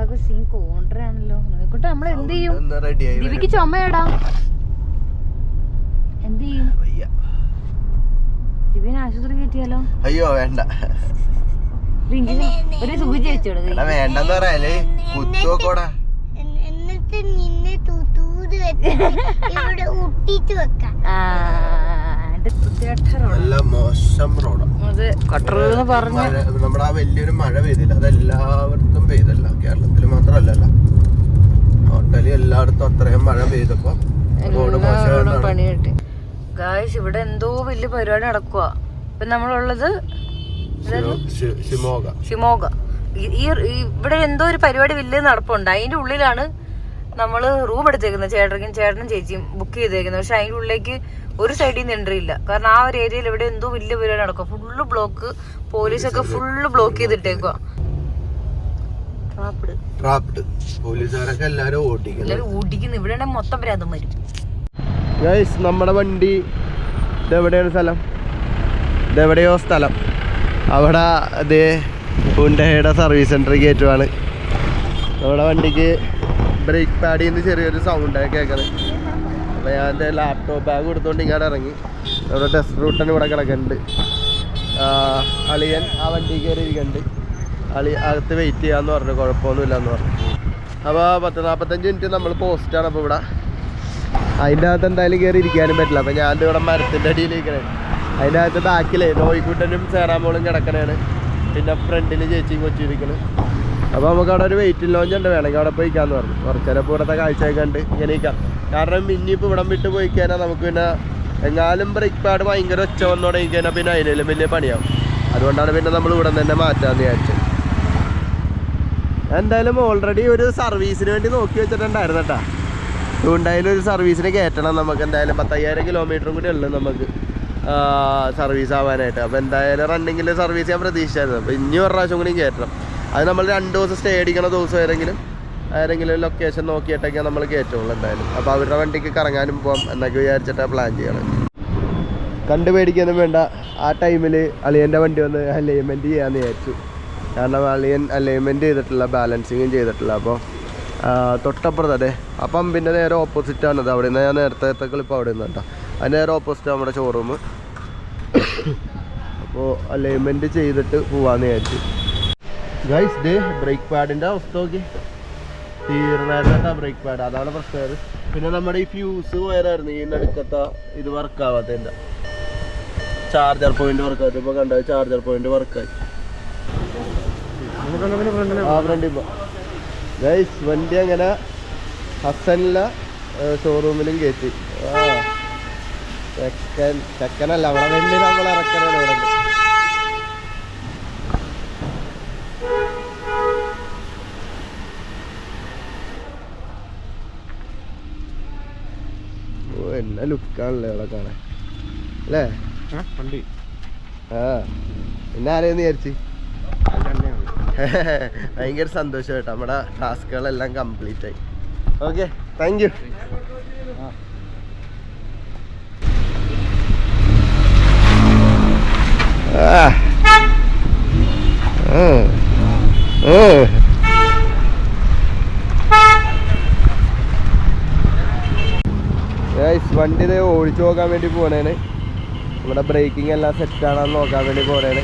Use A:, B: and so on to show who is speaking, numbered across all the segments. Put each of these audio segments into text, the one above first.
A: ആകെ സീൻ കോൺട്രാണല്ലോ. നോക്കട്ടെ നമ്മൾ എന്ത് ചെയ്യും? ദിവ്യക്ക് ചുമയടാ, എന്ത് ചെയ്യും? ദിവ്യനെ ആശുപത്രി കയറ്റിയാലോ?
B: അയ്യോ വേണ്ട,
A: ഒരു സൂചി വെച്ചോളൂ.
B: വേണ്ടെന്ന് പറയാല് കുത്തുവെക്കോടാ.
C: എന്നിട്ട് നിന്നെ തൂത് ഇവിടെ ഒട്ടിച്ചു വെക്കാം.
B: നല്ല മോശം റോഡാ നമ്മുടെ ആ വലിയൊരു മഴ പെയ്തില്ല, അതെല്ലായിടത്തും പെയ്തല്ല, കേരളത്തിൽ മാത്രമല്ലല്ലോ, ടോട്ടലി എല്ലായിടത്തും അത്രയും മഴ പെയ്തപ്പോ റോഡ്
A: പണികിട്ടി. ഗായ്സ് ഇവിടെ എന്തോ വലിയ പരിപാടി നടക്കുക. ഇപ്പൊ നമ്മളുള്ളത് ഷിമോഗ. ഇവിടെ എന്തോ ഒരു പരിപാടി വലിയ നടപ്പുണ്ട്. അതിന്റെ ഉള്ളിലാണ് നമ്മള് റൂം എടുത്തേക്കുന്നത്. ചേട്ടനും ചേച്ചിയും ബുക്ക് ചെയ്തേക്കുന്നത്. പക്ഷെ അതിന്റെ ഉള്ളിലേക്ക് ഒരു സൈഡിൽ നിന്ന് എൻട്രി ഇല്ല. കാരണം ആ ഒരു ഏരിയയിൽ ഇവിടെ എന്തോ വലിയ പരിപാടി നടക്കുക. ഫുള്ള് ബ്ലോക്ക്, പോലീസൊക്കെ ഫുള്ള് ബ്ലോക്ക് ചെയ്തിട്ടേക്കുക.
B: പോലീസുകാരൊക്കെ എല്ലാരും
A: ഓടിക്കുന്നു. ഇവിടെ മൊത്തം ഭ്രാന്തം വരും.
B: നമ്മുടെ വണ്ടി ഇതെവിടെയാണ് സ്ഥലം? ഇതെവിടെയോ സ്ഥലം. അവിടെ അത് ഹുണ്ടായുടെ സർവീസ് സെന്റർ കയറ്റുവാണ്. നമ്മുടെ വണ്ടിക്ക് ബ്രേക്ക് പാഡിൽ നിന്ന് ചെറിയൊരു സൗണ്ടൊക്കെ കേൾക്കണേ. അപ്പോൾ ഞാൻ എൻ്റെ ലാപ്ടോപ്പ് ബാഗ് കൊടുത്തുകൊണ്ട് ഇങ്ങോട്ട് ഇറങ്ങി. നമ്മുടെ ടെസ്റ്റ് റൂട്ടിന് ഇവിടെ കിടക്കുന്നുണ്ട്. അളിയൻ ആ വണ്ടി കയറി ഇരിക്കുന്നുണ്ട്. അകത്ത് വെയിറ്റ് ചെയ്യാമെന്ന് പറഞ്ഞു, കുഴപ്പമൊന്നുമില്ലെന്ന് പറഞ്ഞു. അപ്പോൾ 40-45 മിനിറ്റ് നമ്മൾ പോസ്റ്റാണ്. അപ്പോൾ ഇവിടെ അതിൻ്റെ അകത്ത് എന്തായാലും കയറി ഇരിക്കാനും പറ്റില്ല. അപ്പോൾ ഞാൻ ഇവിടെ മരത്തിൻ്റെ അടിയിൽ ഇരിക്കണേ. അതിൻ്റെ അകത്ത് ബാക്കിൽ നോയിക്കുട്ടനും സേറാമോളും കിടക്കണേണ്. പിന്നെ ഫ്രണ്ടിൽ ചേച്ചിയും കൊച്ചിരിക്കണം. അപ്പോൾ നമുക്ക് അവിടെ ഒരു വെയിറ്റിംഗ് ലോഞ്ച് ഉണ്ട്, വേണമെങ്കിൽ അവിടെ പോയിക്കാന്ന് പറഞ്ഞു. കുറച്ച് നേരം ഇവിടുത്തെ കാഴ്ചയൊക്കെ കണ്ട് ഇങ്ങനെ ഇരിക്കാം. കാരണം ഇനിയിപ്പോൾ ഇവിടം വിട്ട് പോയി കഴിഞ്ഞാൽ നമുക്ക് പിന്നെ എങ്ങാലും ബ്രേക്ക് പാഡ് ഭയങ്കര ഒച്ച വന്നോടെ കഴിഞ്ഞാൽ പിന്നെ അതിലും വലിയ പണിയാവും. അതുകൊണ്ടാണ് പിന്നെ നമ്മൾ ഇവിടെ തന്നെ മാറ്റാമെന്ന് വിചാരിച്ചത്. എന്തായാലും ഓൾറെഡി ഒരു സർവീസിന് വേണ്ടി നോക്കി വെച്ചിട്ടുണ്ടായിരുന്നു കേട്ടോ. ഹ്യുണ്ടായിൽ ഒരു സർവീസിന് കയറ്റണം നമുക്ക്. എന്തായാലും 10,000 കിലോമീറ്ററും കൂടി ഉള്ളു നമുക്ക് സർവീസ് ആവാനായിട്ട്. അപ്പോൾ എന്തായാലും റണ്ണിങ്ങിൽ സർവീസ് ഞാൻ പ്രതീക്ഷിച്ചായിരുന്നു. അപ്പോൾ ഇനി ഒരു പ്രാവശ്യം കൂടി കയറ്റണം. അത് നമ്മൾ 2 ദിവസം സ്റ്റേ അടിക്കണ ദിവസം ഏതെങ്കിലും ലൊക്കേഷൻ നോക്കിയിട്ടൊക്കെ നമ്മൾ കയറ്റുള്ളൂ എന്തായാലും. അപ്പോൾ അവരുടെ വണ്ടിക്ക് കറങ്ങാനും പോകാം എന്നൊക്കെ വിചാരിച്ചിട്ടാണ് പ്ലാൻ ചെയ്യണം. കണ്ടുപേടിക്കൊന്നും വേണ്ട. ആ ടൈമിൽ അളിയൻ്റെ വണ്ടി വന്ന് അലൈൻമെൻറ്റ് ചെയ്യാമെന്ന് വിചാരിച്ചു. കാരണം അളിയൻ അലൈൻമെൻറ്റ് ചെയ്തിട്ടില്ല, ബാലൻസിങ്ങും ചെയ്തിട്ടില്ല. അപ്പോൾ തൊട്ടപ്പുറത്തേ ആ പമ്പിൻ്റെ നേരെ ഓപ്പോസിറ്റാണത്. അവിടെ നിന്ന് ഞാൻ നേരത്തെ ക്ലിപ്പ് അവിടെ നിന്ന് കേട്ടോ. അതിന് നേരെ ഓപ്പോസിറ്റ് നമ്മുടെ ഷോറൂം. അപ്പോൾ അലൈൻമെൻറ്റ് ചെയ്തിട്ട് പോവാമെന്ന് വിചാരിച്ചു. ഗൈസ് ഡേ ബ്രേക്ക് പാഡിൻ്റെ അവസ്ഥ നോക്കി തീർന്നായിരുന്നേട്ടാ. ബ്രേക്ക് പാഡ് അതാണ് പ്രശ്നം. പിന്നെ നമ്മുടെ ഈ ഫ്യൂസ് പോയതായിരുന്നു ഈ നടുക്കത്ത ഇത് വർക്കാവാത്തതിൻ്റെ. Charger point വർക്കാവാത്ത. ഇപ്പോൾ കണ്ടത് ചാർജർ പോയിന്റ് വർക്കായി. ആ ഫ്രണ്ട് ഇപ്പോൾ ഗൈസ് വണ്ടി അങ്ങനെ ഹസനിലെ ഷോറൂമിലും കയറ്റി. ചെക്കനല്ല അവിടെ വണ്ടി നമ്മൾ ഇറക്കണേ. ഇവിടെ എന്നാ ലുക്കാണല്ലേ ഇവിടെ കാണാൻ അല്ലേ വണ്ടി. പിന്നെ ആരെയെന്ന് വിചാരിച്ച് ഭയങ്കര സന്തോഷം കേട്ടോ. നമ്മുടെ ടാസ്കുകളെല്ലാം കംപ്ലീറ്റ് ആയി. Okay, thank you. വണ്ടി ഓടിച്ചു നോക്കാൻ വേണ്ടി പോണേന്. ഇവിടെ ബ്രേക്കിംഗ് എല്ലാം സെറ്റാണെന്ന് നോക്കാൻ വേണ്ടി പോണേന്.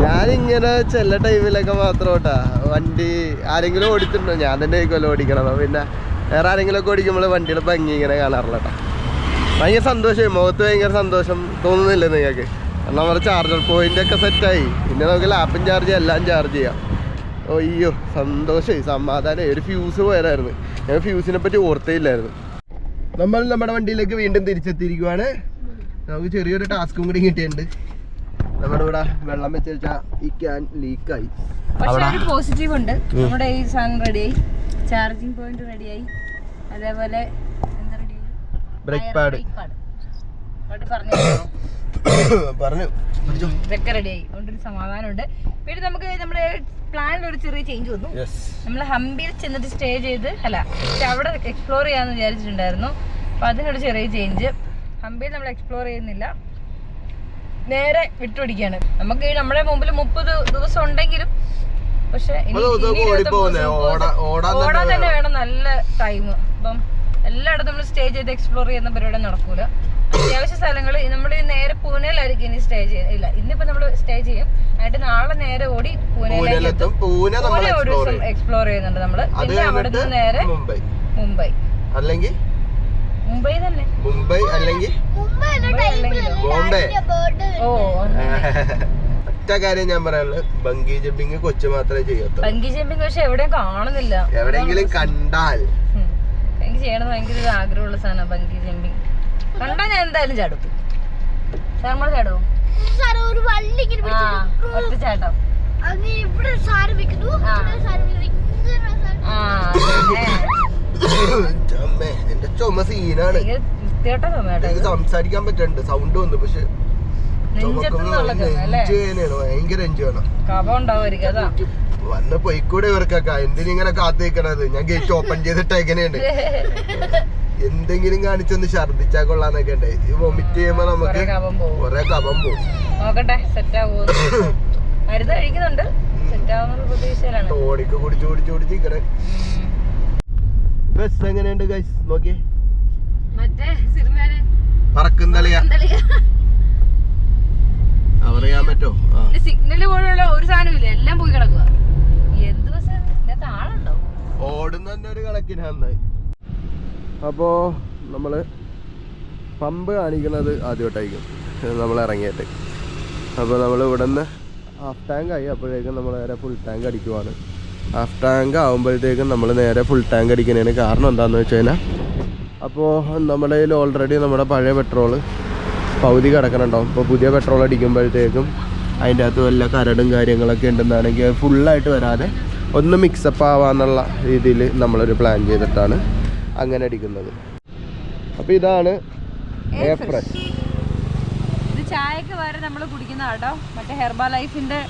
B: ഞാനിങ്ങനെ ചില ടൈമിലൊക്കെ മാത്രം കേട്ടാ വണ്ടി ആരെങ്കിലും ഓടിച്ചിട്ടുണ്ടോ. ഞാൻ തന്നെ ആയിരിക്കുമല്ലോ ഓടിക്കണം. പിന്നെ വേറെ ആരെങ്കിലുമൊക്കെ ഓടിക്കുമ്പോൾ വണ്ടിയുടെ ഭംഗി ഇങ്ങനെ കാണാറില്ല കേട്ടോ. ഭയങ്കര സന്തോഷമായി, മുഖത്ത് ഭയങ്കര സന്തോഷം തോന്നുന്നില്ലേ നിങ്ങൾക്ക്? കാരണം നമ്മുടെ ചാർജർ പോയിൻ്റൊക്കെ സെറ്റായി. പിന്നെ നമുക്ക് ലാപ്പും ചാർജ് ചെയ്യാം, എല്ലാം ചാർജ് ചെയ്യാം. അയ്യോ സന്തോഷമായി, സമാധാനമായി. ഒരു ഫ്യൂസ് പോയതായിരുന്നു, ഞാൻ ഫ്യൂസിനെ പറ്റി ഓർത്തേ ഇല്ലായിരുന്നു. നമ്മൾ നമ്മുടെ വണ്ടിയിലേക്ക് വീണ്ടും തിരിച്ചെത്തിയിരിക്കുവാണ്. നമുക്ക് ചെറിയൊരു ടാസ്കും കൂടി കിട്ടിയിട്ടുണ്ട്. നമ്മുടെ ഇവിടെ വെള്ളം വെച്ച് വെച്ചാൽ ഈ ക്യാൻ ലീക്കായി.
A: പോസിറ്റീവ് ഉണ്ട്, നമ്മുടെ ഈ സാധനം റെഡിയായി, ചാർജിങ് പോയിന്റ് റെഡിയായി, അതേപോലെ എന്താ റെഡിയായി,
B: ബ്രേക്ക് പാഡ് പറഞ്ഞു
A: ഇതൊക്കെ റെഡിയായി. അതുകൊണ്ടൊരു സമാധാനമുണ്ട്. പിന്നെ നമുക്ക് നമ്മുടെ പ്ലാനിൽ ഒരു ചെറിയ ചേഞ്ച് വന്നു. നമ്മൾ ഹംപിയിൽ ചെന്നിട്ട് സ്റ്റേ ചെയ്ത് അവിടെ എക്സ്പ്ലോർ ചെയ്യാന്ന് വിചാരിച്ചിട്ടുണ്ടായിരുന്നു. അപ്പൊ അതിനൊരു ചെറിയ ചേഞ്ച്. ഹംപിയിൽ നമ്മൾ എക്സ്പ്ലോർ ചെയ്യുന്നില്ല, നേരെ വിട്ടുപിടിക്കാണ്. നമുക്ക് നമ്മുടെ മുമ്പിൽ 30 ദിവസം ഉണ്ടെങ്കിലും പക്ഷെ ഓടാൻ തന്നെ വേണം നല്ല ടൈം. അപ്പം എല്ലായിടത്തും നമ്മൾ സ്റ്റേ ചെയ്ത് എക്സ്പ്ലോർ ചെയ്യുന്ന പരിപാടി നടക്കൂല. അത്യാവശ്യ സ്ഥലങ്ങൾ നമ്മൾ നേരെ പൂനെയിലായിരിക്കും ഇനി സ്റ്റേ ചെയ്യുന്നില്ല. ഇന്നിപ്പോ നമ്മൾ സ്റ്റേ ചെയ്യും. എന്നിട്ട് നാളെ നേരെ ഓടി പൂനെയിലേക്ക് പൂനെ ഒരു ദിവസം എക്സ്പ്ലോർ ചെയ്യുന്നുണ്ട് നമ്മള്. പിന്നെ അവിടെ നിന്ന് നേരെ മുംബൈ അല്ലെങ്കിൽ മുംബൈ തന്നെ ഓ
B: ഒറ്റ കാര്യം ഞാൻ പറയാനുള്ളത്, ബംഗി ജമ്പിങ് കൊച്ചു മാത്രമേ ചെയ്യത്തുള്ളൂ.
A: ബംഗി ജമ്പിങ് പക്ഷെ എവിടെയും കാണുന്നില്ല.
B: എവിടെയെങ്കിലും കണ്ടാൽ
A: എനിക്ക് ചെയ്യണം ഭയങ്കര ഒരു ആഗ്രഹമുള്ള സാധനം ബംഗി ജമ്പിങ്. കണ്ടാ ഞാൻ എന്തായാലും ചാടും. നമ്മൾ ചാടും ഒറ്റ ചാട്ടം.
B: എന്റെ ചുമ സീനാണ്. സംസാരിക്കാൻ പറ്റുന്നുണ്ട്, സൗണ്ട് വന്നു. പക്ഷെ ഭയങ്കര എൻജോയ് വന്ന് പോയിക്കൂടെ ഇവർക്കൊക്കെ. എന്തിനിങ്ങനെ കാത്തിരിക്കണത്? ഞാൻ ഗേറ്റ് ഓപ്പൺ ചെയ്തിട്ട് എങ്ങനെയുണ്ട് എന്തെങ്കിലും കാണിച്ചൊന്ന് ഛർദിച്ചാ കൊള്ളാന്നൊക്കെ ഉണ്ട്. ഈ വൊമിറ്റ് ചെയ്യുമ്പോ നമുക്ക് കൊറേ കഫം പോകും.
A: നോക്കട്ടെ സെറ്റ് ആവുമോ. മരുന്ന് കഴിക്കുന്നുണ്ട്, സെറ്റ് ആവുന്ന പ്രതീക്ഷയിലാണ്.
B: ടോണിക്ക് കുടിച്ചിരിക്കണേ. ബസ് എങ്ങനെയുണ്ട് ഗൈസ്? നോക്കിയേ,
A: മറ്റേ സിനിമയില്
B: പറക്കുന്നളിയാ അറിയാൻ പറ്റോ?
A: സിഗ്നല് പോലുള്ള ഒരു സാധനമില്ല, എല്ലാം പോയി കിടക്കുക. എന്ത് ബസ് ആളുണ്ടോ?
B: ഓടുന്ന തന്നെ ഒരു കണക്കിന് നന്നായി. അപ്പോ നമ്മള് പമ്പ് കാണിക്കുന്നത് ആദ്യമായിട്ടായിരിക്കും നമ്മൾ ഇറങ്ങിയിട്ട്. അപ്പോൾ നമ്മൾ ഇവിടെ നിന്ന് ഹാഫ് ടാങ്ക് ആയി. അപ്പോഴേക്കും നമ്മൾ നേരെ ഫുൾ ടാങ്ക് അടിക്കുവാണ്. ഹാഫ് ടാങ്ക് ആകുമ്പോഴത്തേക്കും നമ്മൾ നേരെ ഫുൾ ടാങ്ക് അടിക്കുന്നതിന് കാരണം എന്താണെന്ന് വെച്ച് കഴിഞ്ഞാൽ, അപ്പോൾ നമ്മുടെ കയ്യിൽ ഓൾറെഡി നമ്മുടെ പഴയ പെട്രോള് പകുതി കിടക്കണുണ്ടാവും. അപ്പോൾ പുതിയ പെട്രോൾ അടിക്കുമ്പോഴത്തേക്കും അതിൻ്റെ അകത്ത് വല്ല കരടും കാര്യങ്ങളൊക്കെ ഉണ്ടെന്നാണെങ്കിൽ അത് ഫുള്ളായിട്ട് വരാതെ ഒന്ന് മിക്സപ്പ് ആവാന്നുള്ള രീതിയിൽ നമ്മളൊരു പ്ലാൻ ചെയ്തിട്ടാണ് അങ്ങനെ അടിക്കുന്നത്. അപ്പോൾ ഇതാണ് എയർ ഫ്രഷ്.
A: ഇത് ചായക്ക് വരെ നമ്മൾ കുടിക്കുന്ന കേട്ടോ, മറ്റേ ഹെർബാ ലൈഫിൻ്റെ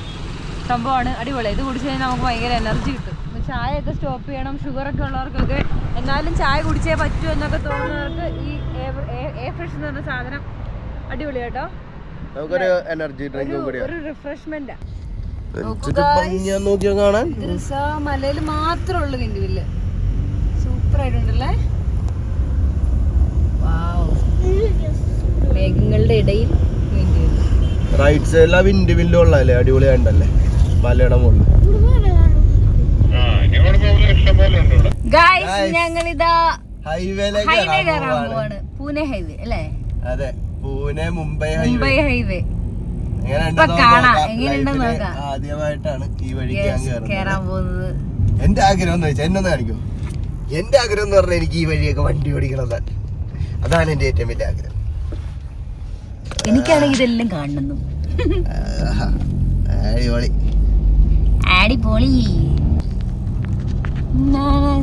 A: സംഭവമാണ്. അടിപൊളി. ഇത് കുടിച്ച് കഴിഞ്ഞാൽ നമുക്ക് ഭയങ്കര എനർജി കിട്ടും. ചായയൊക്കെ സ്റ്റോപ്പ് ചെയ്യണം, ഷുഗറൊക്കെ ഉള്ളവർക്കൊക്കെ, എന്നാലും ചായ കുടിച്ചേ പറ്റൂ എന്നൊക്കെ തോന്നുന്നവർക്ക് ഈ എയർ ഫ്രഷ് എന്ന് പറഞ്ഞ സാധനം അടിപൊളി കേട്ടോ.
B: നമുക്കൊരു എനർജി ഡ്രിങ്കും കൂടി,
A: ഒരു റിഫ്രഷ്മെന്റ്. മലയിൽ മാത്രമുള്ള വിൻഡ്വില്ല് സൂപ്പർ ആയിട്ടുണ്ടല്ലേ. മേഘങ്ങളുടെ ഇടയിൽ
B: റൈറ്റ് സൈഡിൽ ആ വിൻഡ് വില്ല് ഉള്ളതല്ലേ, അടിപൊളിയായിട്ടല്ലേ മലയുടെ മുകളിൽ.
A: ഞങ്ങളിതാ
B: ഹൈവേയിലേക്ക്
A: പോവാണ്. പൂനെ ഹൈവേ അല്ലേ?
B: അതെ, പൂനെ മുംബൈ
A: ഹൈവേ.
B: ആദ്യമായിട്ടാണ് ഈ വഴിക്ക്
A: കേറാൻ പോകുന്നത്.
B: എന്റെ ആഗ്രഹം എന്ന് വെച്ചാൽ എന്നൊന്ന് കാണിക്കും. എന്റെ ആഗ്രഹം എന്ന് പറഞ്ഞാൽ എനിക്ക് ഈ വഴിയൊക്കെ വണ്ടി ഓടിക്കണതാണ്. അതാണ് എന്റെ ഏറ്റവും വലിയ ആഗ്രഹം.
A: എനിക്കാണെങ്കിൽ ഇതെല്ലാം കാണുന്നു.
B: അടിപൊളി
A: അടിപൊളി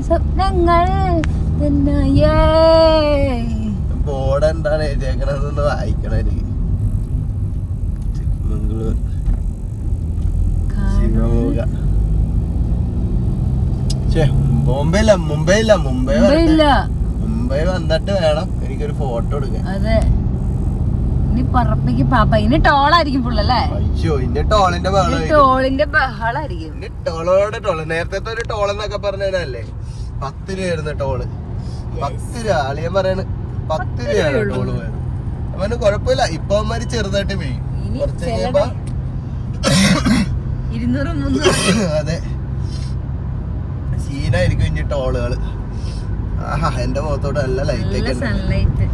A: സ്വപ്നങ്ങൾ.
B: ബോർഡ് എന്താണ് എഴുതിയേക്കണെന്ന് വായിക്കണം എനിക്ക്. ചിക്മംഗ്ലൂർ ശിവമോഗ. മുംബൈ വന്നിട്ട് വേണം എനിക്കൊരു ഫോട്ടോ എടുക്കാൻ.
A: അതെ, ഇനി പറപ്പിക്ക് പാപ്പ. ഇനി ടോളായിരിക്കും ഫുള്ളല്ലേ?
B: അയ്യോ, ഇന്റെ ടോളിന്റെ
A: ബഹളായിരിക്കും.
B: ടോള് നേരത്തെ ഒരു ടോൾ എന്നൊക്കെ പറഞ്ഞല്ലേ 10 രൂപയായിരുന്നു ടോള്. 10 രൂപ ആളിയാൻ പറയണ്. 10 രൂപയാണ് ടോള് പോയത്. അവന് കുഴപ്പമില്ല. ഇപ്പൊ അവന്മാര് ചെറുതായിട്ട് വീഴും. കുറച്ച് കഴിയുമ്പോ
A: 200-300.
B: അതെ, സീനായിരിക്കും ഇനി ടോളുകള്. ആഹാ, എന്റെ മുഖത്തോട്ട് നല്ല ലൈറ്റ് ഒക്കെ
A: സൺലൈറ്റ്.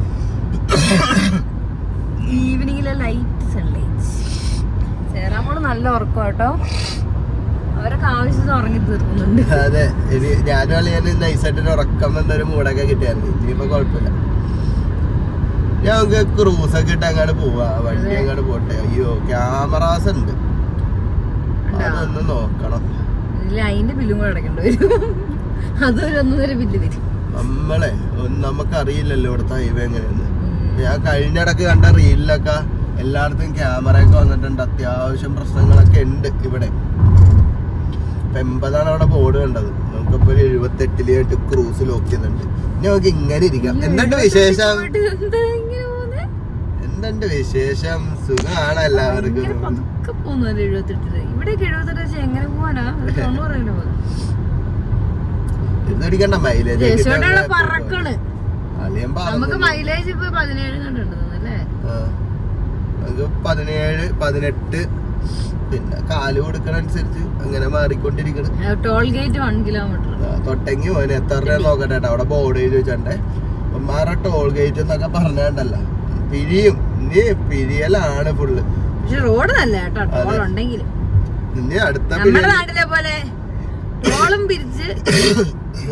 A: ഈവനിങ്ങിലെ ലൈറ്റ് സൺലൈറ്റ്. ചേരാമോള് നല്ല ഉറക്കം കേട്ടോ. അവരൊക്കെ ആവശ്യത്തിന് ഉറങ്ങി തീർക്കുന്നുണ്ട്.
B: അതെ, ഞാനും നൈസായിട്ടൊരു ഉറക്കം എന്നൊരു മൂടൊക്കെ കിട്ടിയായിരുന്നു. ഇനിയിപ്പോ കുഴപ്പമില്ല. ഞങ്ങൾക്ക് ക്രൂസൊക്കെ ഇട്ട് അങ്ങോട്ട് പോവാ. വണ്ടി അങ്ങോട്ട് പോട്ടെ. അയ്യോ, ക്യാമറാസ് ഉണ്ട്, അതൊന്ന് നോക്കണം.
A: അതിന്റെ ബില്ലും കൂടെ അടക്കേണ്ടി വരും. അതൊരു 1.5 ബില്ല് വരും.
B: നമുക്കറിയില്ലല്ലോ ഇവിടുത്തെ ഹൈവേ എങ്ങനെയാണ്. ഞാൻ കഴിഞ്ഞിടക്ക് കണ്ട റീലിലൊക്കെ എല്ലായിടത്തും ക്യാമറയൊക്കെ വന്നിട്ടുണ്ട്. അത്യാവശ്യം പ്രശ്നങ്ങളൊക്കെ ഉണ്ട് ഇവിടെ. 80 അവിടെ ബോർഡ് കണ്ടത്. നമുക്കിപ്പോ 78 ക്രൂസ് ലോക്ക് ചെയ്യുന്നുണ്ട്. ഇനി നമുക്ക് ഇങ്ങനെ ഇരിക്കാം. എന്നിട്ട് വിശേഷം എന്തുണ്ട് വിശേഷം? സുഖമാണ് എല്ലാവർക്കും.
A: പതുക്കെ പോകുന്നല്ലേ 78. ഇവിടേക്ക് 78 വെച്ചാൽ എങ്ങനെ പോവാനാ? 90 പോലെ
B: ഇതടിക്കണ്ട മൈലേജ്
A: പറക്കണ്. നമുക്ക് മൈലേജ് ഇപ്പൊ 17 കണ്ടുണ്ടല്ലേ?
B: 17, 18. പിന്നെ കാല് കൊടുക്കണനുസരിച്ച് അങ്ങനെ മാറിക്കൊണ്ടിരിക്കണം.
A: ടോൾ ഗേറ്റ് 1 കിലോമീറ്റർ
B: തൊട്ടെങ്കി പോയിന് എത്ര രൂപ നോക്കട്ടെ. അവിടെ ബോർഡ് എഴുതി വെച്ചേ ഒമാറ ടോൾ ഗേറ്റ് എന്നൊക്കെ പറഞ്ഞണ്ടല്ല. പിരിയും ഇനി പിരിയലാണ് ഫുള്ള്.
A: പക്ഷെ റോഡ് നല്ല കേട്ടോ, ടോൾ ഉണ്ടെങ്കിലും.
B: ഇനി അടുത്ത
A: നമ്മുടെ നാട്ടിലെ പോലെ ടോളും പിരിച്ച്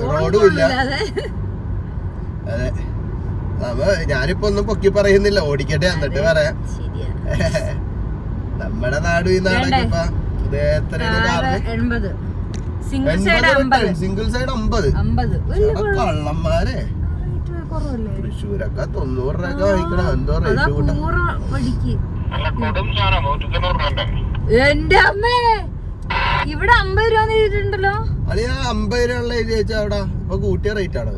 B: റോഡും ഇല്ല. അതെ ഞാനിപ്പോ ഒന്നും പൊക്കി പറയുന്നില്ല, ഓടിക്കട്ടെ എന്നിട്ട് പറയാം. നമ്മുടെ നാടും ഈ നാടൊക്കെ ഇപ്പൊ സിംഗിൾ സൈഡ് 50. കള്ളന്മാരെ തൃശ്ശൂരൊക്കെ 90 രൂപ വാങ്ങിക്കണം. എന്തോ റേറ്റ് കൂട്ടാം.
A: എന്റെ അമ്മേ ഇവിടെ 50 രൂപ എഴുതിട്ടുണ്ടല്ലോ.
B: അത് ഞാൻ 50 രൂപ ഉള്ള എഴുതി വെച്ചാ അവിടെ ഇപ്പൊ കൂട്ടിയ റേറ്റ് ആണ്.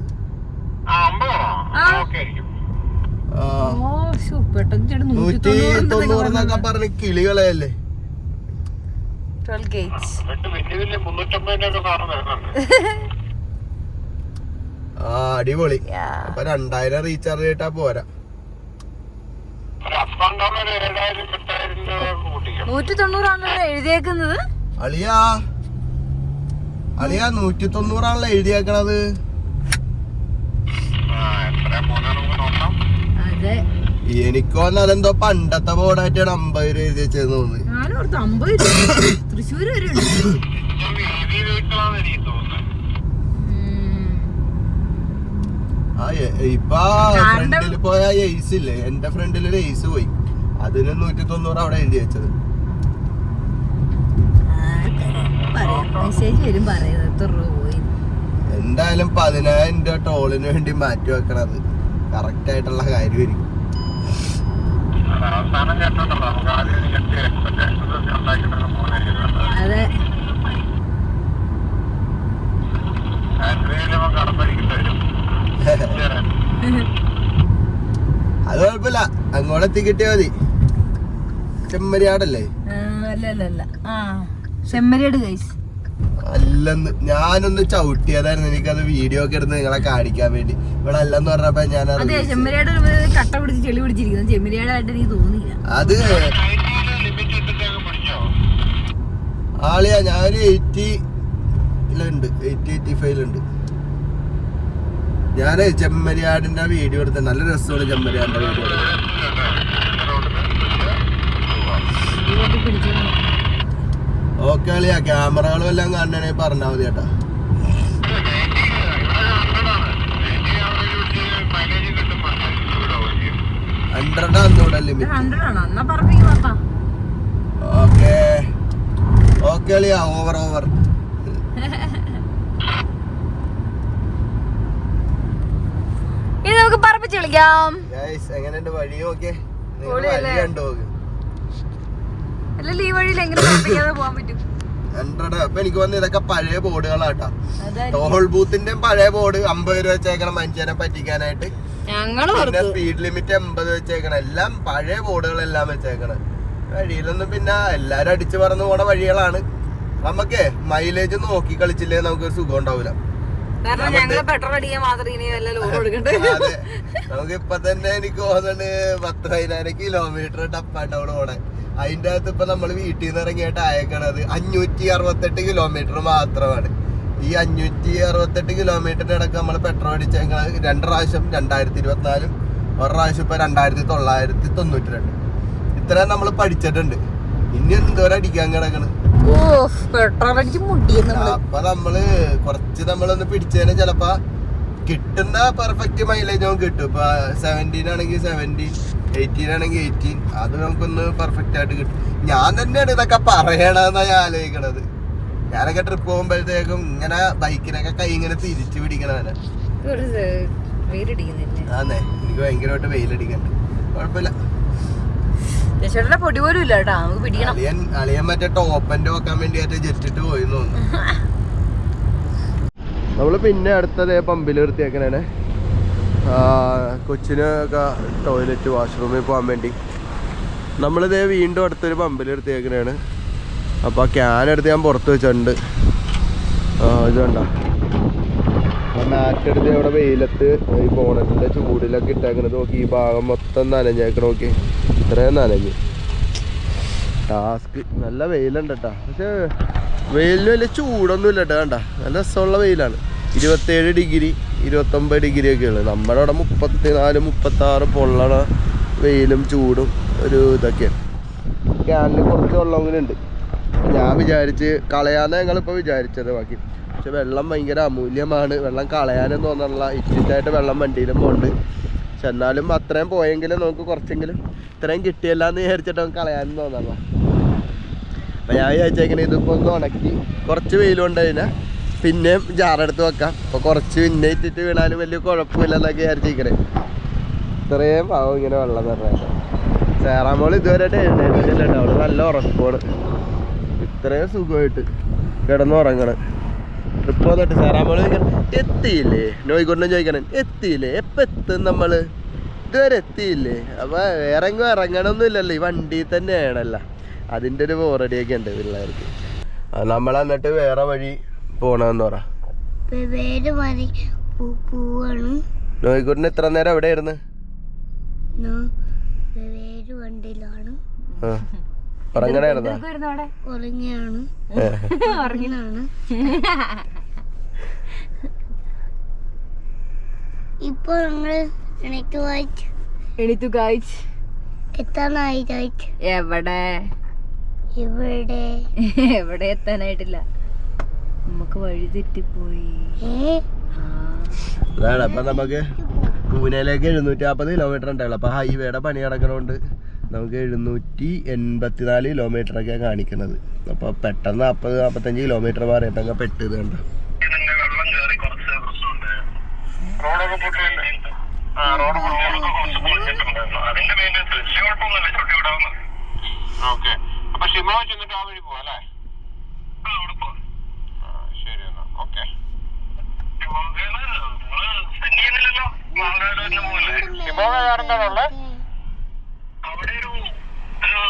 B: 190 പറഞ്ഞ് കിളികളല്ലേ. ആ അടിപൊളി. അപ്പൊ 2000 റീചാർജ് ചെയ്തിട്ടാ പോരാ.
A: 190 ആണല്ലോ എഴുതിയേക്കുന്നത്.
B: അളിയാ 190 ആണല്ലോ എഴുതിയേക്കണത്. എനിക്ക് വന്ന അതെന്തോ പണ്ടത്തെ ബോർഡായിട്ടാണ് 50 രൂപ എഴുതി വെച്ചതെന്ന് തോന്നുന്നു.
A: തൃശ്ശൂര് വരെ
B: ഇപ്പൊ ഫ്രണ്ടില് പോയ എയ്സ് ഇല്ലേ, എന്റെ ഫ്രണ്ടിലൊരു എയ്സ് പോയി, അതിന് 190 അവിടെ എഴുതി വെച്ചത്. എന്തായാലും 10,000 രൂപ ടോളിന് വേണ്ടി മാറ്റി വെക്കണത് കറക്റ്റ് ആയിട്ടുള്ള കാര്യമായിരിക്കും.
A: അതെ
B: അത് കുഴപ്പമില്ല, അങ്ങോട്ട് എത്തിക്കിട്ടിയാ മതി. ചെമ്മരിയാടല്ലേ?
A: ചെമ്മരിയാട് ഗൈസ്
B: അല്ലെന്ന് ഞാനൊന്ന് ചവിട്ടിയതായിരുന്നു. എനിക്കത് വീഡിയോ ഒക്കെ എടുത്ത് നിങ്ങളെ കാണിക്കാൻ വേണ്ടി. ഇവിടെ അല്ലെന്ന് പറഞ്ഞപ്പോ ഞാൻ
A: ചെമ്മരിയാട് കട്ട പിടിച്ച് ചെളി പിടിച്ചിരിക്കുന്നു. ചെമ്മരിയാടായിട്ട് എനിക്ക് തോന്നിയില്ല.
B: അത് ആളിയാ ഞാനൊരു 80 85 ഞാന് ചെമ്മരിയാടിന്റെ വീഡിയോ എടുത്ത നല്ല രസമാണ്. ചെമ്മരിയാടിന്റെ വീഡിയോ ഓക്കെ അളിയാ, ക്യാമറകളും എല്ലാം കാണണേ പറഞ്ഞാൽ മതി കേട്ടാ. 100 ആണെന്നൂടെ ലിമിറ്റ്. ഓക്കെ അളിയാ, ഓവർ
A: ഇനി നമുക്ക് പറപ്പിച്ച് കളിക്കാം.
B: എങ്ങനെയുണ്ട് വഴി? ഓക്കെ വഴി കണ്ടു
A: അല്ലല്ലോ ഈ വഴിയിൽ എങ്ങനെ പറപ്പിക്കാതെ പോകാൻ പറ്റും?
B: 100. അപ്പൊ എനിക്ക് വന്ന് ഇതൊക്കെ പഴയ ബോർഡുകളാട്ടാ. ടോൾ ബൂത്തിന്റെ പഴയ ബോർഡ് 50 രൂപ വെച്ചേക്കണം മനുഷ്യനെ പറ്റിക്കാനായിട്ട്. പിന്നെ സ്പീഡ് ലിമിറ്റ് 80 വെച്ചേക്കണം. എല്ലാം പഴയ ബോർഡുകളെല്ലാം വെച്ചേക്കണം. വഴിയിലൊന്നും പിന്നെ എല്ലാരും അടിച്ചു പറന്ന് പോണ വഴികളാണ്. നമുക്ക് മൈലേജ് നോക്കി കളിച്ചില്ലേ നമുക്ക് സുഖം ഉണ്ടാവില്ല. അതെ നമുക്ക് ഇപ്പൊ തന്നെ എനിക്ക് തോന്നുന്നുണ്ട് 10,000 കിലോമീറ്റർ ടപ്പായിട്ട് ഓടെ. അതിന്റെ അകത്ത് ഇപ്പൊ നമ്മള് വീട്ടിൽ നിന്ന് ഇറങ്ങിയിട്ട് അയക്കണത് 568 കിലോമീറ്റർ മാത്രമാണ്. ഈ 568 കിലോമീറ്ററിന്റെ ഇടയ്ക്ക് നമ്മൾ പെട്രോൾ അടിച്ചേക്കണത് 2 പ്രാവശ്യം 2024, ഒരു പ്രാവശ്യം ഇപ്പൊ 2992. ഇത്രയും നമ്മൾ പഠിച്ചിട്ടുണ്ട്. ഇനി എന്തോരം അടിക്കാൻ കിടക്കണ്. അപ്പൊ നമ്മള് കുറച്ച് നമ്മളൊന്ന് പിടിച്ചതിന് ചിലപ്പോ കിട്ടുന്ന പെർഫെക്റ്റ് മൈലേജ് നമുക്ക് കിട്ടും. ഇപ്പൊ 17 ആണെങ്കിൽ 17, 18 ആണെങ്കിൽ 18, അത് നമുക്കൊന്ന് പെർഫെക്റ്റ് ആയിട്ട് കിട്ടും. ഞാൻ തന്നെയാണ് ഇതൊക്കെ പറയണെന്നാ ഞാൻ ആലോചിക്കണത്. ഞാനൊക്കെ ട്രിപ്പ് പോകുമ്പോഴത്തേക്കും ഇങ്ങനെ ബൈക്കിനൊക്കെ കൈ ഇങ്ങനെ തിരിച്ചു പിടിക്കണവനെ. ആന്നേ എനിക്ക് ഭയങ്കരമായിട്ട് വെയിലടിക്കണ്ട്. കുഴപ്പമില്ല,
A: പൊടി പോലും ഇല്ല കേട്ടോ. നമുക്ക് പിടിക്കണം.
B: അളിയൻ മറ്റേ ടോപ്പന്റെ നോക്കാൻ വേണ്ടി ജെറ്റിട്ട് പോയി തോന്നുന്നു. നമ്മള് പിന്നെ അടുത്തതേ പമ്പിൽ നിർത്തിയേക്കണേ. കൊച്ചിനൊക്കെ ടോയ്ലറ്റ് വാഷ്റൂമിൽ പോകാൻ വേണ്ടി നമ്മളിതേ വീണ്ടും അടുത്തൊരു പമ്പിൽ എടുത്തേക്കണേണ്. അപ്പോൾ ആ ക്യാൻ എടുത്ത് ഞാൻ പുറത്ത് വെച്ചിട്ടുണ്ട്. ഇത് കണ്ടോ, മാറ്റെടുത്ത് അവിടെ വെയിലത്ത് ഈ ബോണറ്റിൻ്റെ ചൂടിലൊക്കെ ഇട്ടേക്കണത് നോക്കി. ഈ ഭാഗം മൊത്തം നനഞ്ഞേക്കണ നോക്കി, ഇത്രയും നനഞ്ഞ്. ടാസ്ക്. നല്ല വെയിലുണ്ട് കേട്ടോ, പക്ഷേ വെയിലിന് വലിയ ചൂടൊന്നും ഇല്ല കേട്ടോ. കണ്ട നല്ല രസമുള്ള വെയിലാണ്. 27 ഡിഗ്രി 29 ഡിഗ്രി ഒക്കെ ഉള്ളത്. നമ്മുടെ അവിടെ 34 36 പൊള്ളണ വെയിലും ചൂടും ഒരു ഇതൊക്കെയാണ്. ക്യാനിൽ കുറച്ച് വെള്ളം കൂടി ഉണ്ട്. ഞാൻ വിചാരിച്ച് കളയാന്ന് ഞങ്ങളിപ്പോൾ വിചാരിച്ചത് ബാക്കി. പക്ഷെ വെള്ളം ഭയങ്കര അമൂല്യമാണ്. വെള്ളം കളയാനും തോന്നാനുള്ള ഇറ്റിറ്റായിട്ട് വെള്ളം വണ്ടിയിലും പോകുന്നുണ്ട്. പക്ഷെ എന്നാലും അത്രയും പോയെങ്കിലും നമുക്ക് കുറച്ചെങ്കിലും ഇത്രയും കിട്ടിയല്ല എന്ന് വിചാരിച്ചിട്ട് നമുക്ക് കളയാനും തോന്നാനുള്ള. അപ്പം ഞാൻ വിചാരിച്ചേക്കണേ ഇതിപ്പോൾ ഒന്ന് ഉണക്കി കുറച്ച് വെയിലുണ്ട് കഴിഞ്ഞാൽ പിന്നെയും ജാറെടുത്ത് വെക്കാം. അപ്പോൾ കുറച്ച് പിന്നെ ഇട്ടിട്ട് വീണാലും വലിയ കുഴപ്പമില്ലെന്നൊക്കെ വിചാരിച്ചിരിക്കണേ. ഇത്രയും പാവം ഇങ്ങനെ വെള്ളം നിറഞ്ഞാൽ. സേറാമോൾ ഇതുവരെയായിട്ട് എഴുന്നേറ്റില്ല കേട്ടോ. അവൾ നല്ല ഉറക്കോട് ഇത്രയും സുഖമായിട്ട് കിടന്നുറങ്ങണം. ട്രിപ്പ് വന്നിട്ട് സേറാമോൾ എത്തിയില്ലേ, നോയിക്കൊണ്ടും ചോദിക്കണം എത്തിയില്ലേ, എപ്പോൾ എത്തും നമ്മൾ, ഇതുവരെ എത്തിയില്ലേ. അപ്പോൾ വേറെ എങ്ങും ഇറങ്ങണമൊന്നും ഇല്ലല്ലോ, ഈ വണ്ടിയിൽ തന്നെയാണല്ലോ. അതിൻ്റെ ഒരു ബോറടിയൊക്കെ ഉണ്ട് പിള്ളേർക്ക്. നമ്മൾ എന്നിട്ട് വേറെ വഴി പോണെന്ന് പറ. നോയിക്കൂട്ടിന് എത്ര നേരം എവിടെയായിരുന്നു? ഉറങ്ങണായിരുന്നോ?
C: ഇപ്പൊ ഞങ്ങള്
A: എവിടെ
C: ഇവിടെ
A: എവിടെ എത്താനായിട്ടില്ല, നമുക്ക് വഴി തെറ്റിപ്പോയി.
B: അതാണ്. അപ്പം നമുക്ക് പൂനെയിലേക്ക് 750 കിലോമീറ്റർ ഉണ്ടാവുള്ളൂ. അപ്പോൾ ഹൈവേയുടെ പണി നടക്കണോണ്ട് നമുക്ക് 784 കിലോമീറ്ററൊക്കെ കാണിക്കുന്നത്. അപ്പോൾ പെട്ടെന്ന് 40-45 കിലോമീറ്റർ മാറിയിട്ടൊക്കെ പെട്ടത് കണ്ടോ.
D: അവിടെ ഒരു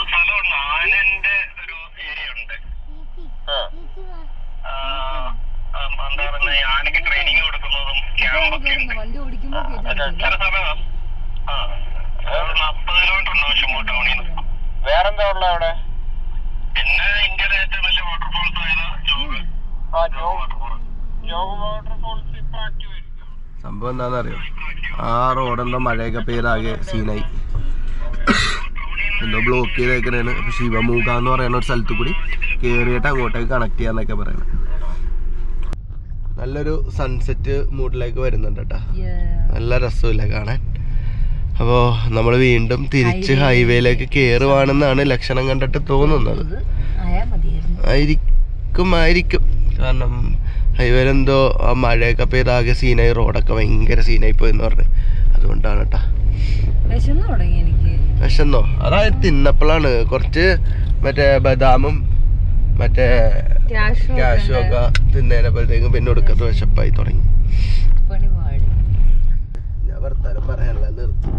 D: സ്ഥലമുണ്ട്, ആനന്റെ ഒരു ഏരിയ ഉണ്ട്. എന്താ പറയുക, ആനക്ക് ട്രെയിനിങ് കൊടുക്കുന്നതും ക്യാമ്പൊക്കെ ഉണ്ട്. ചില സമയം 40 കിലോമീറ്റർ ഉണ്ട് പക്ഷെ ടൗണിൽ നിന്ന്. വേറെന്താ ഉള്ള അവിടെ? പിന്നെ ഇന്ത്യയിലെ ഏറ്റവും വലിയ വാട്ടർഫോൾസ് ആയത് ജോഗ് വാട്ടർഫോൾസ് ഇപ്പൊ ആക്റ്റീവ് ആയിരിക്കും.
B: സംഭവം എന്താണെന്നറിയോ, ആ റോഡെന്തോ മഴയൊക്കെ പെയ്താകെ സീനായി എന്തോ ബ്ലോക്ക് ചെയ്തേക്കണേണ്. അപ്പോൾ ശിവമൂക എന്ന് പറയുന്ന ഒരു സ്ഥലത്ത് കൂടി കയറിയിട്ട് അങ്ങോട്ടേക്ക് കണക്ട് ചെയ്യാന്നൊക്കെ പറയണത്. നല്ലൊരു സൺസെറ്റ് മൂഡിലേക്ക് വരുന്നുണ്ട് കേട്ടോ, നല്ല രസമില്ല കാണാൻ. അപ്പോൾ നമ്മൾ വീണ്ടും തിരിച്ച് ഹൈവേയിലേക്ക് കയറുവാണെന്നാണ് ലക്ഷണം കണ്ടിട്ട് തോന്നുന്നത്. ആയിരിക്കും കാരണം ഹൈവേയിലെന്തോ ആ മഴയൊക്കെ പെയ്താകെ സീനായി, റോഡൊക്കെ ഭയങ്കര സീനായി പോയെന്ന് പറഞ്ഞു. അതുകൊണ്ടാണ് കേട്ടോ. വിശന്നോ? അതായത് തിന്നപ്പോഴാണ് കുറച്ച് മറ്റേ ബദാമും മറ്റേ ക്യാഷും ഒക്കെ തിന്നേനപ്പോഴത്തേക്കും പിന്നെ ഒടുക്കത്ത് വിശപ്പായി തുടങ്ങി. ഞാൻ വർത്താനം പറയാനുള്ള നിർത്തി.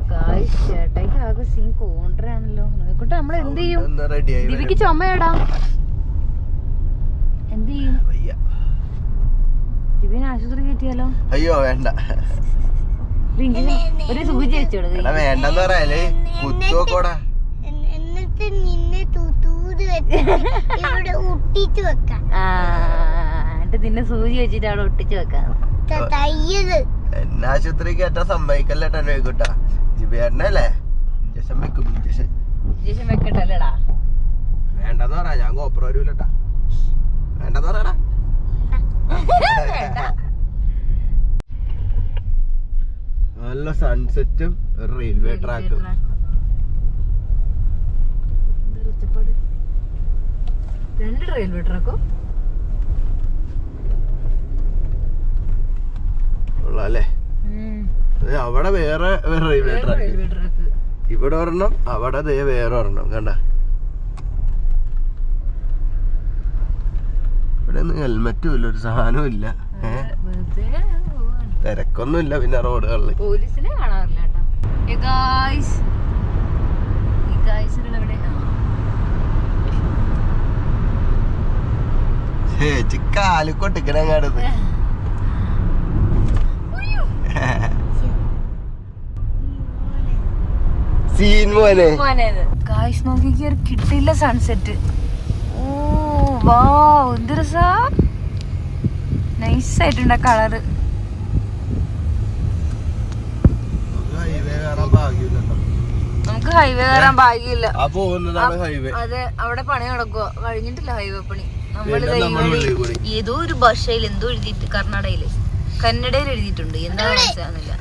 B: അയ്യോ വേണ്ട,
A: ഒരു സൂചി വെച്ചോളൂ.
B: വേണ്ടെന്ന് പറയാല് കുത്തുവോക്കോടാ.
C: എന്നിട്ട് നിന്നെ തൂത് ഇവിടെ ഒട്ടിച്ചു വെക്കാം.
A: എന്നിട്ട് നിന്നെ സൂചി വെച്ചിട്ട് അവിടെ ഒട്ടിച്ചു വെക്കാം.
C: തയ്യത്
B: എന്നെ ആശുപത്രി കയറ്റാൻ സമ്മതിക്കല്ലേട്ടാ നോയിക്കോട്ടാ. ജിബേട്ടനല്ലേ ഇഞ്ചക്ഷൻ വെക്കും. ഇഞ്ചക്ഷൻ
A: വെക്കട്ടല്ലേടാ?
B: വേണ്ടെന്ന് പറയാ, ഞാൻ കോപ്പർ വരൂലട്ടാ. വേണ്ടെന്ന് പറയടാ. നല്ല സൺസെറ്റും റെയിൽവേ ട്രാക്കും.
A: രണ്ട് റെയിൽവേ ട്രാക്കോ
B: ഉള്ളല്ലേ? അവിടെ വേറെ റെയിൽവേ ട്രാക്ക്, ഇവിടെ ഒരെണ്ണം, അവിടെ ദേ വേറെ ഒരെണ്ണം. കണ്ട ഇവിടെ ഒന്നും ഹെൽമെറ്റും ഇല്ല, ഒരു സാധനവും ഇല്ല. തിരക്കൊന്നുമില്ല പിന്നെ റോഡുകളിൽ.
A: പോലീസിനെ കാണാറില്ല കേട്ടോ.
B: കാല് കൊട്ടിക്കണങ്ങാടത്. സീൻ മോനെ
A: ഗായ്സ് നോക്കിക്ക് കിട്ടില്ല സൺസെറ്റ്. ഓ വാ എന്ത് രസാ, നൈസായിട്ടുണ്ട് കളറ്. നമുക്ക് ഹൈവേ കയറാൻ ഭാഗ്യമില്ല. അതെ, അവിടെ പണി നടക്കുക, കഴിഞ്ഞിട്ടില്ല ഹൈവേ പണി. നമ്മള് ഏതോ ഒരു ഭാഷയിൽ എന്തോ എഴുതിയിട്ട് കന്നഡയിൽ എഴുതിയിട്ടുണ്ട്, എന്താ മനസ്സിലാകുന്നില്ല.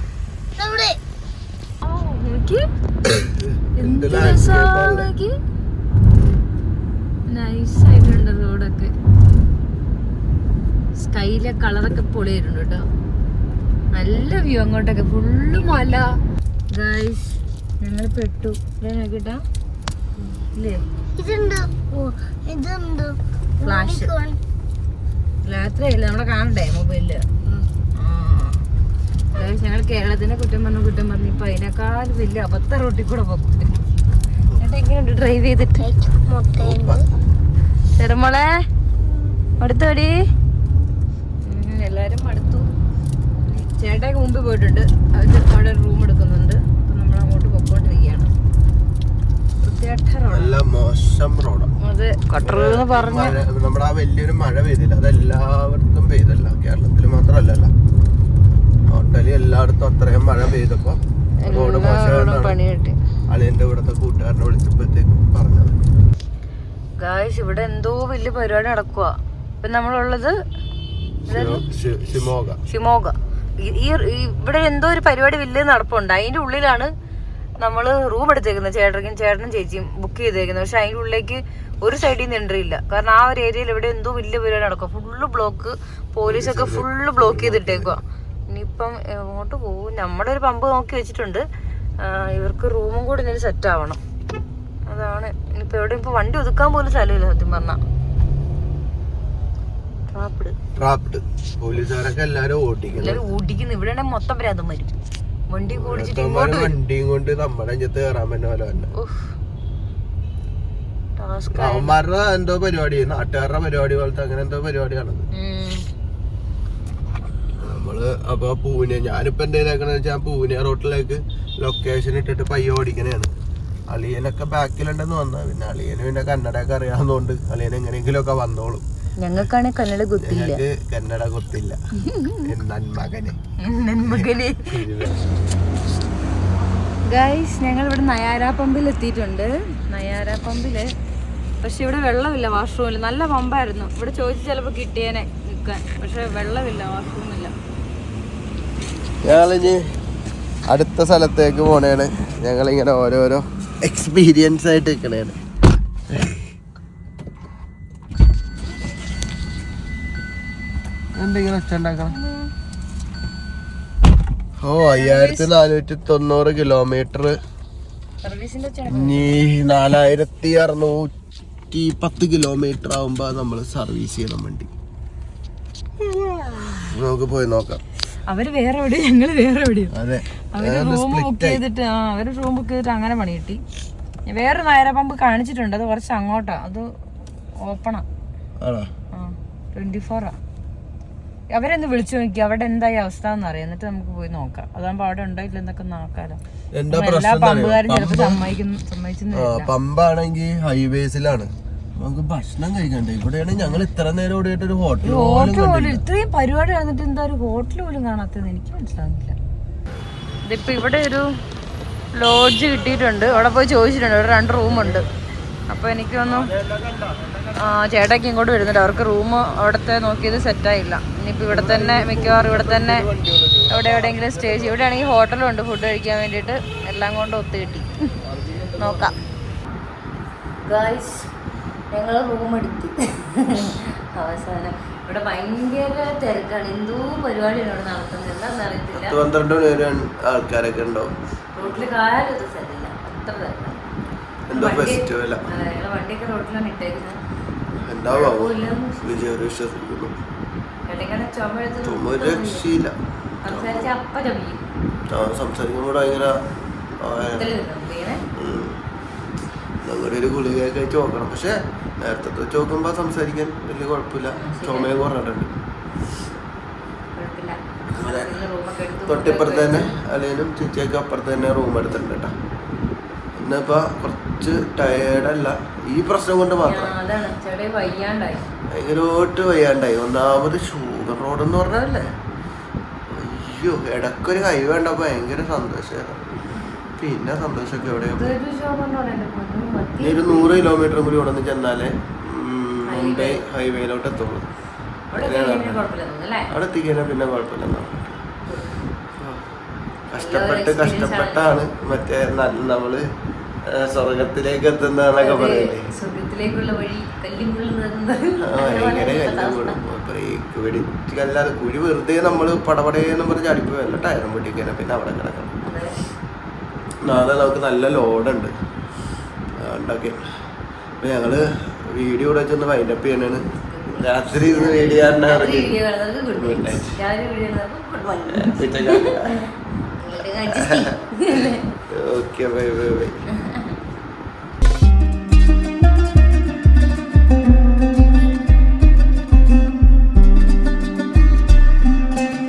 A: നൈസായിട്ടുണ്ട് റോഡൊക്കെ, സ്കൈയിലെ കളറൊക്കെ പൊളിയായിട്ടുണ്ട് കേട്ടോ. നല്ല വ്യൂ അങ്ങോട്ടൊക്കെ, ഫുള്ള് മല. ഗൈസ് ഞങ്ങൾ പെട്ടു നോക്കിട്ടാ ഇല്ലേ, ഫ്ലാഷ് രാത്രിയല്ല നമ്മളെ കാണണ്ടേ മൊബൈലില്. ഞങ്ങൾ കേരളത്തിനെ കുറ്റം പറഞ്ഞു ഇപ്പൊ അതിനേക്കാൾ വലിയ അബദ്ധ റോട്ടിൽ കൂടെ പോകും. എന്നിട്ട് എങ്ങനെയുണ്ട് ഡ്രൈവ് ചെയ്തിട്ട്? ചെറുമോളെ അടുത്തോടി. എല്ലാരും അടുത്തു. ചേട്ടയ്ക്ക് മുമ്പ് പോയിട്ടുണ്ട്, അവര് അവിടെ റൂം എടുക്കുന്നുണ്ട്. അപ്പൊ നമ്മൾ അങ്ങോട്ട് പൊക്കോണ്ടിരിക്കുകയാണ്. അതെ, കട്ടറെന്ന് പറഞ്ഞ
B: നമ്മുടെ ആ വലിയൊരു മഴ പെയ്തില്ല, അതെല്ലാവർക്കും പെയ്തല്ല, കേരളത്തിൽ മാത്രമല്ലല്ലോ, ടോട്ടലി എല്ലായിടത്തും അത്രയും മഴ പെയ്തപ്പോ റോഡ് മോശം. അളിയന്റെ ഇവിടുത്തെ കൂട്ടുകാരനെ വിളിച്ചപ്പോഴത്തേക്കും പറഞ്ഞത്.
A: ഗായ്സ് ഇവിടെ എന്തോ വലിയ പരിപാടി നടക്കുക. ഇപ്പൊ നമ്മളുള്ളത് ഷിമോഗ. ഇവിടെ എന്തോ ഒരു പരിപാടി വലിയ നടപ്പുണ്ട്. അതിന്റെ ഉള്ളിലാണ് നമ്മള് റൂം എടുത്തേക്കുന്നത്. ചേട്ടനും ചേച്ചിയും ബുക്ക് ചെയ്തേക്കുന്നത്. പക്ഷെ അതിന്റെ ഉള്ളിലേക്ക് ഒരു സൈഡിൽ നിന്ന് എൻട്രി ഇല്ല. കാരണം ആ ഒരു ഏരിയയിൽ ഇവിടെ എന്തോ വലിയ പരിപാടി നടക്കുക. ഫുള്ള് ബ്ലോക്ക്, പോലീസൊക്കെ ഫുള്ള് ബ്ലോക്ക് ചെയ്തിട്ടേക്കുക. ഇനിയിപ്പം എങ്ങോട്ട് പോകും? നമ്മുടെ ഒരു പമ്പ് നോക്കി വെച്ചിട്ടുണ്ട്. ഇവർക്ക് റൂമും കൂടി ഇനി സെറ്റ് ആവണം. അതാണ് ഇനിയിപ്പോ എവിടെ ഇപ്പൊ വണ്ടി ഒതുക്കാൻ പോലും സ്ഥലമില്ല സത്യം പറഞ്ഞാ.
B: പോലീസുകാരൊക്കെ എല്ലാരും
A: ഓടിക്കുന്നു. ഇവിടെ മൊത്തം ഭ്രാന്തം വരും. വണ്ടി ഓടിച്ചിട്ട്
B: വണ്ടിയും കൊണ്ട് നമ്മുടെ അഞ്ചത്ത് കയറാൻ പറ്റുന്ന പോലെ തന്നെ. അവന്മാരുടെ എന്തോ പരിപാടി, നാട്ടുകാരുടെ പരിപാടി പോലത്തെ അങ്ങനെ എന്തോ പരിപാടിയാണത്. നമ്മള് അപ്പൊ പൂനെ, ഞാനിപ്പോ എന്തേലാക്കണെന്ന് വെച്ചാൽ പൂനെ റോട്ടിലേക്ക് ലൊക്കേഷൻ ഇട്ടിട്ട് പയ്യ ഓടിക്കണേണ്. അളിയനൊക്കെ ബാക്കിലുണ്ടെന്ന് വന്ന പിന്നെ അളിയന് പിന്നെ കന്നഡയൊക്കെ അറിയാവുന്നോണ്ട് അളിയൻ എങ്ങനെയെങ്കിലും ഒക്കെ വന്നോളും.
A: ഞങ്ങൾക്കാണ് കന്നഡ ഗൊത്തില്ല.
B: കന്നഡ ഗൊത്തില്ല.
A: ഗൈസ് ഞങ്ങൾ ഇവിടെ നയാര പമ്പിൽ എത്തിയിട്ടുണ്ട്. നയാര പമ്പില് പക്ഷെ ഇവിടെ വെള്ളമില്ല, വാഷ്റൂമില്ല. നല്ല പമ്പായിരുന്നു. ഇവിടെ ചോദിച്ചു ചിലപ്പോ കിട്ടിയേനെ നിൽക്കാൻ, പക്ഷെ വെള്ളമില്ല, വാഷ്റൂമില്ല.
B: ഞങ്ങളിനി അടുത്ത സ്ഥലത്തേക്ക് പോണേണ്. ഞങ്ങളിങ്ങനെ ഓരോരോ എക്സ്പീരിയൻസ് ആയിട്ട് നിൽക്കണേണ്. എന്തെങ്കിലും ഒച്ച ഉണ്ടാക്കണം. 5490 കിലോമീറ്റർ, 4610 കിലോമീറ്റർ ആവുമ്പോ നമ്മള് സർവീസ് ചെയ്യണം വണ്ടി. നമുക്ക് പോയി നോക്കാം.
A: അവര് വേറെ എവിടെയോ, ഞങ്ങള് വേറെ എവിടെയോ. അവര് റൂം ബുക്ക് ചെയ്തിട്ട് അങ്ങനെ പണി കിട്ടി. വേറെ നയര പമ്പ് കാണിച്ചിട്ടുണ്ട്, അത് കുറച്ച് അങ്ങോട്ടാ, അത് ഓപ്പണാ, 24ആ. അവരൊന്ന് വിളിച്ചു നോക്കി അവിടെ എന്തായി അവസ്ഥ എന്ന് അറിയാം, എന്നിട്ട് നമുക്ക് പോയി നോക്കാം. അതാകുമ്പോ അവിടെ ഉണ്ടായില്ല എന്നൊക്കെ നോക്കാലോ. എല്ലാ പമ്പുകാരും ചിലപ്പോ സമ്മതിക്കുന്നില്ല.
B: പമ്പാണെങ്കിൽ ഹൈവേസിലാണ്, നമുക്ക് ഭക്ഷണം കഴിക്കണ്ടേ. ഇവിടെയാണ് ഞങ്ങൾ ഇത്ര നേരം ഓടിയിട്ട് ഒരു ഹോട്ടൽ
A: പോലും, ഇത്രയും പരിപാടി നടന്നിട്ട് എന്താ ഒരു ഹോട്ടൽ പോലും കാണാത്തതെന്ന് എനിക്ക് മനസ്സിലാകുന്നില്ല. ഇതിപ്പോ ഇവിടെ ഒരു ലോഡ്ജ് കിട്ടിയിട്ടുണ്ട്, അവിടെ പോയി ചോദിച്ചിട്ടുണ്ട്. ഇവിടെ 2 റൂമുണ്ട്. അപ്പൊ എനിക്ക് തോന്നുന്നു ചേട്ടാക്കി ഇങ്ങോട്ട് വരുന്നുണ്ട്. അവർക്ക് റൂം അവിടുത്തെ നോക്കിയത് സെറ്റായില്ല. ഇനിയിപ്പോൾ ഇവിടെ തന്നെ മിക്കവാറും ഇവിടെ തന്നെ എവിടെയെങ്കിലും സ്റ്റേ ചെയ്യും. ഇവിടെ ആണെങ്കിൽ ഹോട്ടലുണ്ട് ഫുഡ് കഴിക്കാൻ വേണ്ടിയിട്ട്. എല്ലാം കൊണ്ട് ഒത്തു കിട്ടി. നോക്കാം. ഗായ്സ് ഞങ്ങൾ റൂം എടുത്തു അവസാനം. ഇവിടെ ഭയങ്കര തിരക്കാണ്, എന്തോ പരിപാടിയാണ് ഇവിടെ നടത്തുന്നത്, എന്താണെന്ന് അറിയത്തില്ല.
B: 12 ആൾക്കാരൊക്കെ ഉണ്ടാവും.
A: റോട്ടിൽ കാലം ഒരു സ്ഥലമില്ല, അത്ര തിരക്കാണ്. വണ്ടിയൊക്കെ റോട്ടിലാണ് ഇട്ടേക്കുന്നത്. സംസാരിച്ച അപ്പ ചൊല്ലിക്കും.
B: സംസാരിക്കുമ്പോൾ ഭയങ്കര ഞങ്ങളുടെ ഒരു ഗുളികയൊക്കെ കഴിച്ച് നോക്കണം. പക്ഷെ നേരത്തെ വെച്ച് നോക്കുമ്പോൾ സംസാരിക്കാൻ വലിയ കുഴപ്പമില്ല. ചുമയും കുറഞ്ഞിട്ടുണ്ട്. തൊട്ടിപ്പുറത്ത് തന്നെ അല്ലെങ്കിലും ചേച്ചിയൊക്കെ അപ്പുറത്ത് തന്നെ റൂം എടുത്തിട്ടുണ്ട് കേട്ടോ. ഇന്നിപ്പോൾ കുറച്ച് ടയേർഡല്ല, ഈ പ്രശ്നം കൊണ്ട് മാത്രം ഭയങ്കരമായിട്ട് വയ്യാണ്ടായി. ഒന്നാമത് ഷുഗർ റോഡ് എന്ന് പറഞ്ഞാലേ അയ്യോ, ഇടയ്ക്കൊരു കൈ വേണ്ടപ്പോൾ ഭയങ്കര സന്തോഷമായിരുന്നു. പിന്നെ സന്തോഷമൊക്കെ എവിടെയാണ് ഒരു 100 കിലോമീറ്റർ കൂടി ഇവിടെ നിന്ന് ചെന്നാലേ മുംബൈ ഹൈവേയിലോട്ട് എത്തുള്ളൂ. അവിടെ എത്തിക്കഴിഞ്ഞാൽ പിന്നെ കുഴപ്പമില്ലെന്നാ. കഷ്ടപ്പെട്ടാണ് മറ്റേ നമ്മള് സ്വർഗത്തിലേക്ക് എത്തുന്നതൊക്കെ പറയല്ലേ. ഭയങ്കര ബ്രേക്ക് പിടിച്ചല്ലാതെ കുഴി വെറുതെ നമ്മള് പടപടയെന്ന് പറഞ്ഞ് അടിപ്പോയല്ല, ടയറും പൊട്ടിക്കാനെ പിന്നെ അവിടെ കിടക്കണം. നാളെ നമുക്ക് നല്ല ലോഡുണ്ട് ഉണ്ടാക്കി. അപ്പൊ ഞങ്ങള് വീഡിയോ ഇവിടെ വെച്ചൊന്ന് വൈൻഡപ്പ് ചെയ്യണാണ്. രാത്രി ഇരുന്ന് video okay bye bye bye.